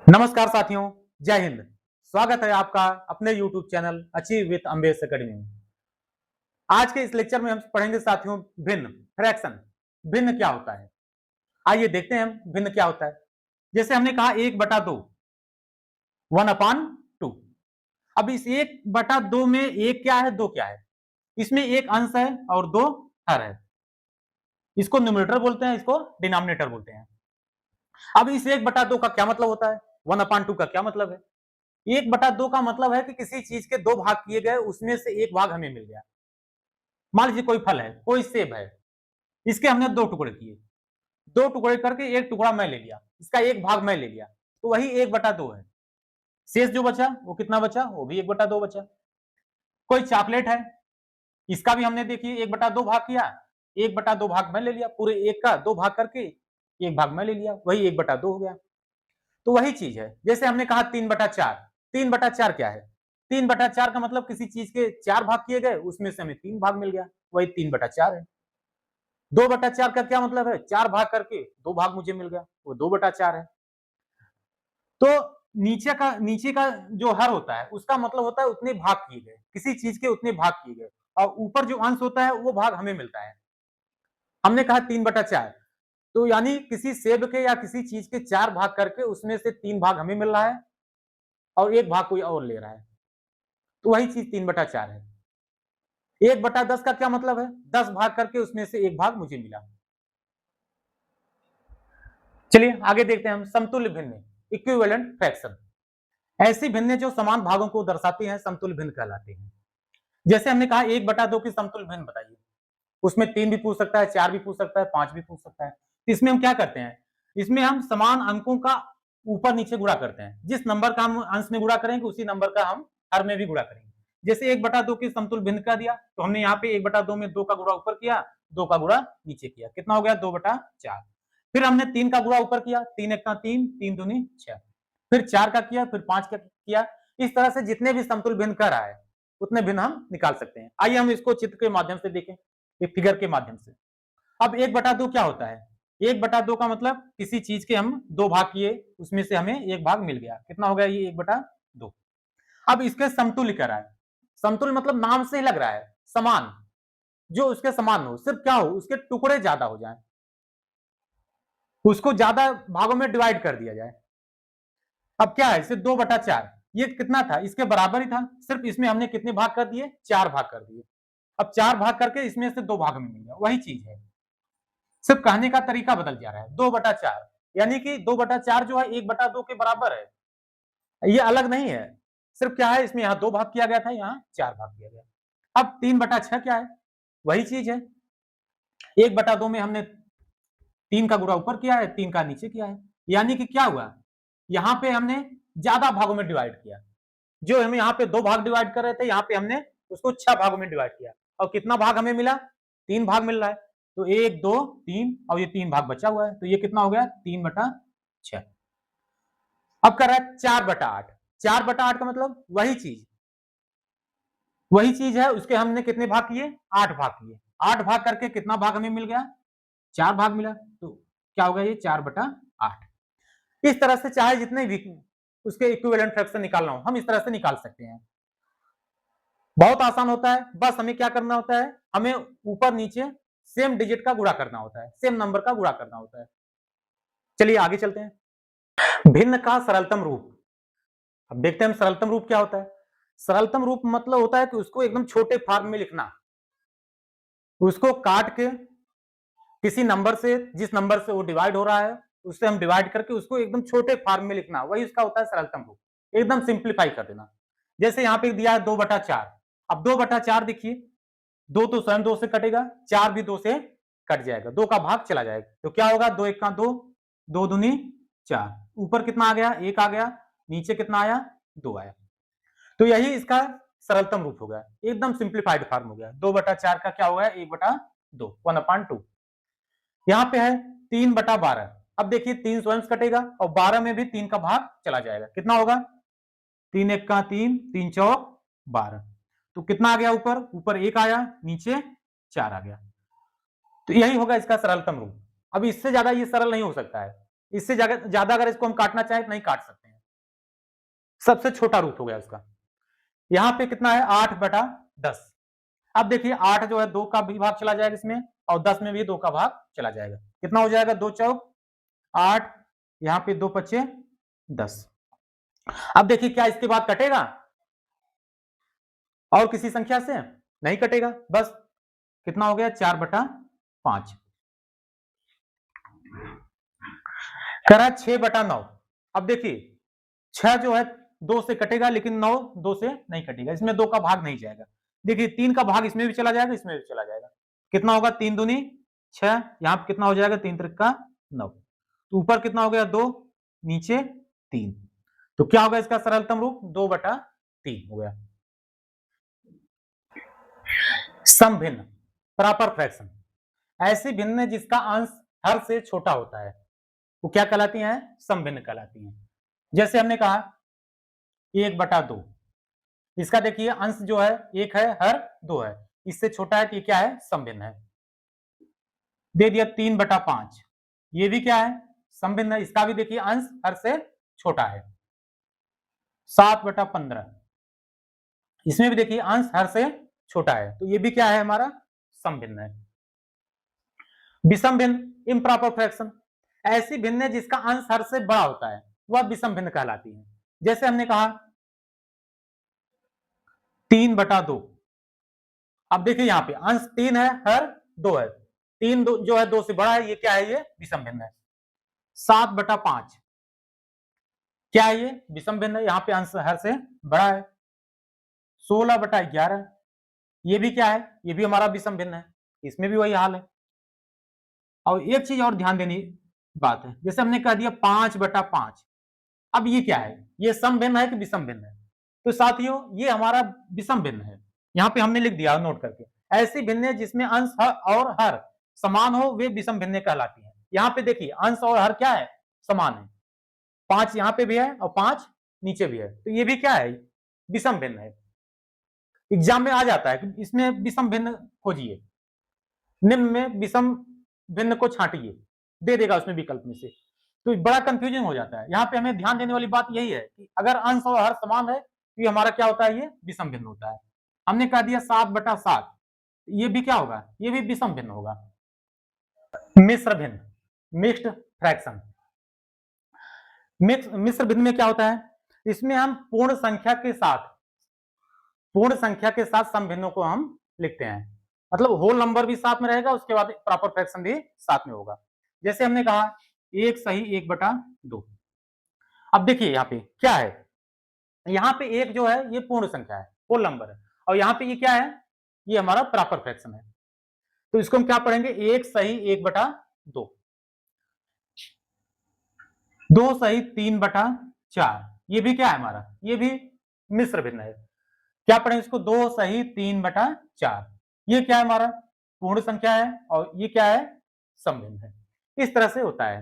नमस्कार साथियों, जय हिंद। स्वागत है आपका अपने YouTube चैनल अचीव विथ अम्बेस अकेडमी में। आज के इस लेक्चर में हम पढ़ेंगे साथियों भिन्न, फ्रैक्शन। भिन्न क्या होता है? आइए देखते हैं हम भिन्न क्या होता है। जैसे हमने कहा 1/2, 1/2। अब इस 1/2 में एक क्या है, दो क्या है? इसमें एक अंश है और दो हर है। इसको न्यूमरेटर बोलते हैं, इसको डिनोमिनेटर बोलते हैं। अब इस 1/2 का क्या मतलब होता है? 1/2 का क्या मतलब है? 1/2 का मतलब है कि किसी चीज के दो भाग किए गए, उसमें से एक भाग हमें मिल गया। मान लीजिए कोई फल है, कोई सेब है, इसके हमने दो टुकड़े किए, दो टुकड़े करके एक टुकड़ा मैं ले लिया, इसका एक भाग मैं ले लिया, तो वही 1/2 है। शेष जो बचा वो कितना बचा? वो भी 1/2 बचा। कोई चॉकलेट है, इसका भी हमने देखिए 1/2 भाग किया, 1/2 भाग मैं ले लिया, पूरे एक का दो भाग करके एक भाग मैं ले लिया, वही 1/2 हो गया। तो वही चीज है, जैसे हमने कहा 3/4। 3/4 क्या है? 3/4 का मतलब किसी चीज के चार भाग किए गए, उसमें से हमें तीन भाग मिल गया, वही 3/4 है। 2/4 का क्या मतलब है? चार भाग करके दो भाग मुझे मिल गया, वो 2/4 है। तो नीचे का जो हर होता है, उसका मतलब होता है उतने भाग किए गए, किसी चीज के उतने भाग किए गए, और ऊपर जो अंश होता है वो भाग हमें मिलता है। हमने कहा 3/4, तो यानी किसी सेब के या किसी चीज के चार भाग करके उसमें से तीन भाग हमें मिल रहा है और एक भाग कोई और ले रहा है, तो वही चीज 3/4 है। 1/10 का क्या मतलब है? 10 भाग करके उसमें से एक भाग मुझे मिला। चलिए आगे देखते हैं हम समतुल्य भिन्न, इक्विवेलेंट फ्रैक्शन। ऐसी भिन्न जो समान भागों को दर्शाती हैं समतुल्य भिन्न कहलाती हैं। जैसे हमने कहा 1/2 की समतुल्य भिन्न बताइए। उसमें 3 भी पूछ सकता है, 4 भी पूछ सकता है, 5 भी पूछ सकता है। तो इसमें हम क्या करते हैं? इसमें हम समान अंकों का ऊपर नीचे गुणा करते हैं। जिस नंबर का हम अंश में गुणा करेंगे उसी नंबर का हम हर में भी गुणा करेंगे। जैसे 1/2 की समतुल्य भिन्न का दिया, तो हमने यहाँ पे 1/2 में 2 का गुणा ऊपर किया, 2 का गुणा नीचे किया, कितना हो गया? 2/4। फिर हमने 3 का गुणा ऊपर किया, 3 एक का 3, 3 दूनी 6। फिर 4 का किया, फिर 5 का किया। इस तरह से जितने भी समतुल्य भिन्न कर रहा है उतने भिन्न हम निकाल सकते हैं। आइए हम इसको चित्र के माध्यम से देखें, एक फिगर के माध्यम से। अब 1/2 क्या होता है? 1/2 का मतलब किसी चीज के हम दो भाग किए, उसमें से हमें एक भाग मिल गया, कितना हो गया? ये 1/2। अब इसके समतुल्य कह रहा है। समतुल्य मतलब नाम से ही लग रहा है समान, जो उसके समान हो, सिर्फ क्या हो? उसके टुकड़े ज्यादा हो जाए, उसको ज्यादा भागों में डिवाइड कर दिया जाए। अब क्या है? सिर्फ 2/4, ये कितना था? इसके बराबर ही था, सिर्फ इसमें हमने कितने भाग कर दिए? चार भाग कर दिए। अब चार भाग करके इसमें से दो भाग में मिल गया, वही चीज है, सिर्फ कहने का तरीका बदल जा रहा है। 2/4 यानी कि 2/4 जो है 1/2 के बराबर है, ये अलग नहीं है। सिर्फ क्या है, इसमें यहाँ दो भाग किया गया था, यहाँ चार भाग किया गया। अब 3/6 क्या है? वही चीज है। 1/2 में हमने 3 का गुणा ऊपर किया है, 3 का नीचे किया है, यानी कि क्या हुआ? यहाँ पे हमने ज्यादा भागों में डिवाइड किया। जो हम यहाँ पे दो भाग डिवाइड कर रहे थे, यहाँ पे हमने उसको 6 भागों में डिवाइड किया, और कितना भाग हमें मिला? 3 भाग मिल रहा है। तो 1 2 3 और ये 3 भाग बचा हुआ है, तो ये कितना हो गया? 3/6। अब कर रहा है 4/8। 4/8 का मतलब वही चीज है, उसके हमने कितने भाग किए? 8 भाग किए। 8 भाग करके कितना भाग हमें मिल गया? 4 भाग मिला, तो क्या होगा? ये 4/8। इस तरह से चाहे जितने भी उसके इक्विवेलेंट फ्रैक्शन निकालना हो, हम इस तरह से निकाल सकते हैं। बहुत आसान होता है, बस हमें क्या करना होता है? हमें ऊपर नीचे सेम डिजिट का गुणा करना होता है, सेम नंबर का गुणा करना होता है। चलिए आगे चलते हैं। भिन्न का सरलतम रूप। अब देखते हैं हम सरलतम रूप क्या होता है। सरलतम रूप मतलब होता है कि उसको एकदम छोटे फॉर्म में लिखना, उसको काट के किसी नंबर से, जिस नंबर से वो डिवाइड हो रहा है उससे हम डिवाइड करके उसको एकदम छोटे फॉर्म में लिखना, वही उसका होता है सरलतम रूप। एकदम सिंप्लीफाई कर देना। जैसे यहाँ पे दिया है 2/4। अब 2/4 देखिए, दो तो स्वयं दो से कटेगा, चार भी दो से कट जाएगा, दो का भाग चला जाएगा, तो क्या होगा? दो एक का दो, दो दूनी चार, ऊपर कितना आ गया? एक आ गया, नीचे कितना आया? दो आया। तो यही इसका सरलतम रूप हो गया, एकदम सिंप्लीफाइड फॉर्म हो गया। 2/4 का क्या हो गया? 1/2, 1/2। यहाँ पे है 3/12। अब देखिए 3 स्वयं से कटेगा और 12 में भी 3 का भाग चला जाएगा, कितना होगा? 3 एक का 3, 3 चौक 12। तो कितना आ गया? ऊपर ऊपर एक आया, नीचे चार आ गया। तो यही होगा इसका सरलतम रूप। अब इससे ज्यादा ये सरल नहीं हो सकता है। इससे ज्यादा अगर इसको हम काटना चाहें तो नहीं काट सकते हैं। सबसे छोटा रूट हो गया उसका। यहाँ पे कितना है 8/10। अब देखिए 8 जो है 2 का भी भाग चला जाएगा इसमें, और 10 में भी 2 का भाग चला जाएगा। कितना हो जाएगा 2 चौक 8, यहाँ पे 2 पच्चे 10। अब देखिए क्या इसके बाद कटेगा और किसी संख्या से? नहीं कटेगा। बस कितना हो गया 4/5। करा 6/9। अब देखिए 6 जो है 2 से कटेगा, लेकिन 9 2 से नहीं कटेगा, इसमें 2 का भाग नहीं जाएगा। देखिए 3 का भाग इसमें भी चला जाएगा, इसमें भी चला जाएगा। कितना होगा 3 दूनी 6, यहाँ पे कितना हो जाएगा 3 त्रिका 9। तो ऊपर कितना हो गया 2, नीचे 3। तो क्या होगा इसका सरलतम रूप 2/3 हो गया। समभिन्न प्रॉपर फ्रैक्शन, ऐसी भिन्न जिसका अंश हर से छोटा होता है वो क्या कहलाती हैं? समभिन्न कहलाती हैं। जैसे हमने कहा 1/2, इसका देखिए अंश जो है 1 है, हर 2 है, इससे छोटा है तो ये क्या है? समभिन्न है। दे दिया 3/5, ये भी क्या है? समभिन्न है, इसका भी देखिए अंश हर से छोटा है। 7/15, इसमें भी देखिए अंश हर से छोटा है, तो ये भी क्या है? हमारा समभिन्न है। विषम भिन्न इम्प्रॉपर फ्रैक्शन, ऐसी भिन्न जिसका अंश हर से बड़ा होता है वह विषम भिन्न कहलाती है। जैसे हमने कहा 3/2। अब देखिए यहाँ पे अंश 3 है, हर 2 है, 3 जो है 2 से बड़ा है, ये क्या है? ये विषम भिन्न है। 7/5 क्या है? ये विषम भिन्न है, यहाँ पे अंश हर से बड़ा है। 16/11 ये भी क्या है? ये भी हमारा विषम भिन्न है, इसमें भी वही हाल है। और एक चीज और ध्यान देने बात है, जैसे हमने कह दिया 5/5, अब ये क्या है? ये सम भिन्न है कि विषम भिन्न है? तो साथियों ये हमारा विषम भिन्न है। यहाँ पे हमने लिख दिया नोट करके, ऐसी भिन्न जिसमें अंश और हर समान हो वे विषम भिन्न कहलाती है। यहाँ पे देखिए अंश और हर क्या है? समान है। 5 यहाँ पे भी है और 5 नीचे भी है, तो ये भी क्या है? विषम भिन्न है। एग्जाम में आ जाता है कि इसमें विषम भिन्न खोजिए, निम्न में विषम भिन्न को छांटिए, दे देगा उसमें विकल्प में से, तो बड़ा कंफ्यूजन हो जाता है। यहाँ पे हमें ध्यान देने वाली बात यही है कि अगर अंश और हर समान है तो ये हमारा क्या होता है? ये विषम भिन्न होता है। हमने कह दिया 7/7, ये भी क्या होगा? ये भी विषम भिन्न होगा। मिश्र भिन्न मिक्स्ड फ्रैक्शन, मिश्र भिन्न में क्या होता है? इसमें हम पूर्ण संख्या के साथ सम भिन्नों को हम लिखते हैं, मतलब होल नंबर भी साथ में रहेगा, उसके बाद प्रॉपर फ्रैक्शन भी साथ में होगा। जैसे हमने कहा 1 सही 1/2। अब देखिए यहाँ पे क्या है? यहाँ पे 1 जो है ये पूर्ण संख्या है, होल नंबर है, और यहाँ पे ये क्या है? ये हमारा प्रॉपर फ्रैक्शन है। तो इसको हम क्या पढ़ेंगे? 1 सही 1/2, 2 सही 3/4, ये भी क्या है हमारा? ये भी मिश्र भिन्न है। क्या पढ़ेंगे इसको? 2 सही 3/4, ये क्या है? हमारा पूर्ण संख्या है, और ये क्या है? समभिन्न है। इस तरह से होता है।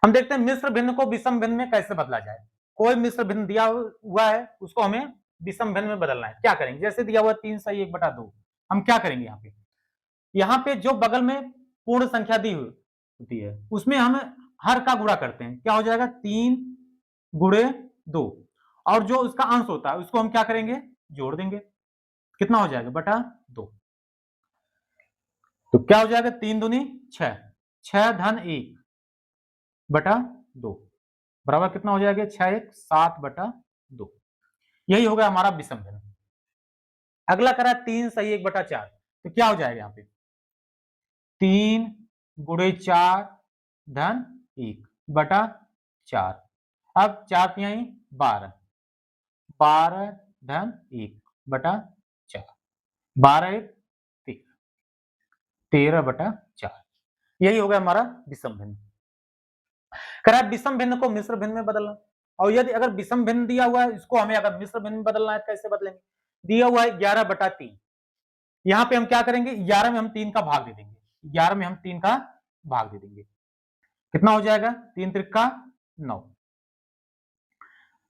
हम देखते हैं मिश्र भिन्न को विषम भिन्न में कैसे बदला जाए। कोई मिश्र भिन्न दिया हुआ है, उसको हमें विषम भिन्न में बदलना है। क्या करेंगे? जैसे दिया हुआ 3 सही 1/2, हम क्या करेंगे? यहाँ पे जो बगल में पूर्ण संख्या दी हुई होती है उसमें हम हर का गुणा करते हैं। क्या हो जाएगा? 3 गुणे 2, और जो उसका अंश होता है उसको हम क्या करेंगे? जोड़ देंगे। कितना हो जाएगा? बटा 2। तो क्या हो जाएगा? 3 दूनी 6, 6 धन 1 बटा 2 बराबर कितना हो जाएगा? 6 1 7/2। यही होगा हमारा विषम भिन्न। अगला करा 3 सही 1/4, तो क्या हो जाएगा? यहाँ पे 3 गुणे 4 धन 1 बटा 4। अब 4 तिहाई 12, 12 धन 1 बटा 4, 12 1 13, 13/4। यही होगा हमारा विषम भिन्न। करा विषम भिन्न को मिश्र भिन्न में बदलना, और यदि अगर विषम भिन्न दिया हुआ है इसको हमें अगर मिश्र भिन्न में बदलना है कैसे बदलेंगे? दिया हुआ है 11/3, यहाँ पे हम क्या करेंगे? 11 में हम 3 का भाग दे देंगे, 11 में हम 3 का भाग दे देंगे। कितना हो जाएगा? 3 त्रिका 9,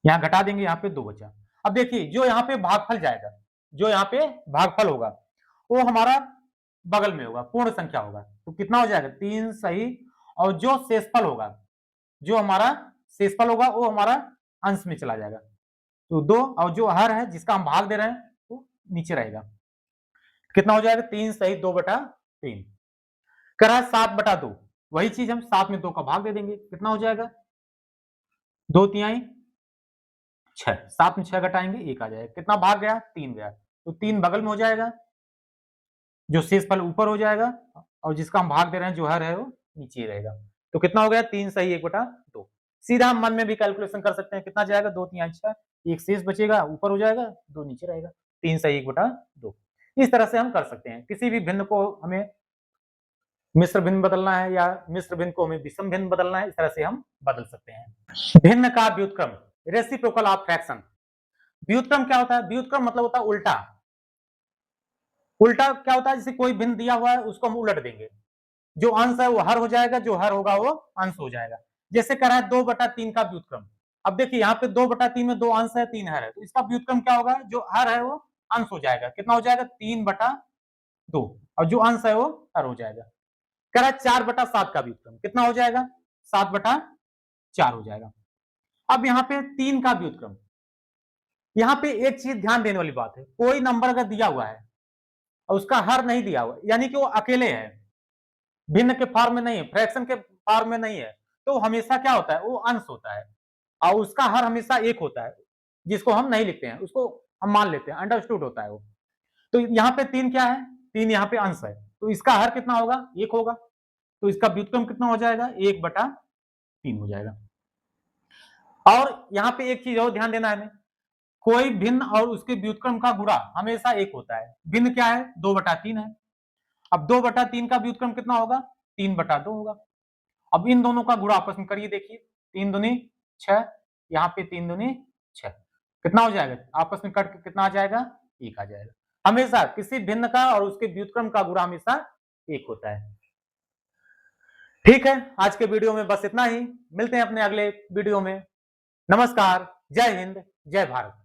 यहाँ घटा देंगे, यहाँ पे 2 बचा। अब देखिए जो यहाँ पे भागफल जाएगा, जो यहाँ पे भागफल होगा वो हमारा बगल में होगा, पूर्ण संख्या होगा, तो कितना हो जाएगा? 3 सही, और जो शेषफल होगा, जो हमारा शेषफल होगा वो हमारा अंश में चला जाएगा, तो 2 और जो हर है जिसका हम भाग दे रहे हैं वो नीचे रहेगा। कितना हो जाएगा 3 सही 2/3। कह रहा है 7/2, वही चीज हम 7 में 2 का भाग दे देंगे, कितना हो जाएगा 2/3 6, 7 में 6 घटाएंगे 1 आ जाएगा, कितना भाग गया 3 गया, तो 3 बगल में हो जाएगा, जो शेषफल ऊपर हो जाएगा और जिसका हम भाग दे रहे हैं जो हर है वो नीचे ही रहेगा। तो कितना हो गया 3 सही 1/2। सीधा हम मन में भी कैलकुलेशन कर सकते हैं, कितना जाएगा 2/3 6, 1 शेष बचेगा ऊपर हो जाएगा 2 नीचे रहेगा, 3 सही 1/2। इस तरह से हम कर सकते हैं। किसी भी भिन्न को हमें मिश्र भिन्न बदलना है या मिश्र भिन्न को हमें विषम भिन्न बदलना है, इस तरह से हम बदल सकते हैं। भिन्न का व्युत्क्रम, रेसिप्रोकल ऑफ फ्रैक्शन। व्युत्क्रम क्या होता है? व्युत्क्रम मतलब होता है उल्टा। उल्टा क्या होता है? जैसे कोई भिन्न दिया हुआ है उसको हम उलट देंगे, जो अंश है वो हर हो जाएगा, जो हर होगा वो अंश हो जाएगा। जैसे कह रहा है 2/3 का व्युत्क्रम। अब देखिए यहाँ पे 2/3 में 2 अंश है 3 हर है, तो इसका व्युत्क्रम क्या होगा? जो हर है वो अंश हो जाएगा, कितना हो जाएगा 3/2 और जो अंश है वो हर हो जाएगा। कह रहा है 4/7 का व्युत्क्रम, कितना हो जाएगा 7/4 हो जाएगा। अब यहाँ पे 3 का व्युत्क्रम, यहाँ पे एक चीज ध्यान देने वाली बात है, कोई नंबर अगर दिया हुआ है और उसका हर नहीं दिया हुआ, यानी कि वो अकेले है, भिन्न के फॉर्म में नहीं है, फ्रैक्शन के फॉर्म में नहीं है, तो हमेशा क्या होता है? वो अंश होता है और उसका हर हमेशा 1 होता है, जिसको हम नहीं लिखते हैं, उसको हम मान लेते हैं, अंडरस्टूड होता है वो। तो यहाँ पे 3 क्या है? 3 यहाँ पे अंश है, तो इसका हर कितना होगा? 1 होगा, तो इसका व्युत्क्रम कितना हो जाएगा? 1/3 हो जाएगा। और यहाँ पे एक चीज और ध्यान देना है हमें, कोई भिन्न और उसके व्युत्क्रम का गुणा हमेशा 1 होता है। भिन्न क्या है? 2/3 है। अब 2/3 का व्युत्क्रम कितना होगा? 3/2 होगा। अब इन दोनों का गुणा आपस में करिए, देखिए 3 दूनी 6, यहाँ पे 3 दूनी 6, कितना हो जाएगा? आपस में कट के कितना आ जाएगा? 1 आ जाएगा। हमेशा किसी भिन्न का और उसके व्युत्क्रम का गुणा हमेशा 1 होता है। ठीक है, आज के वीडियो में बस इतना ही, मिलते हैं अपने अगले वीडियो में। नमस्कार, जय हिंद, जय भारत।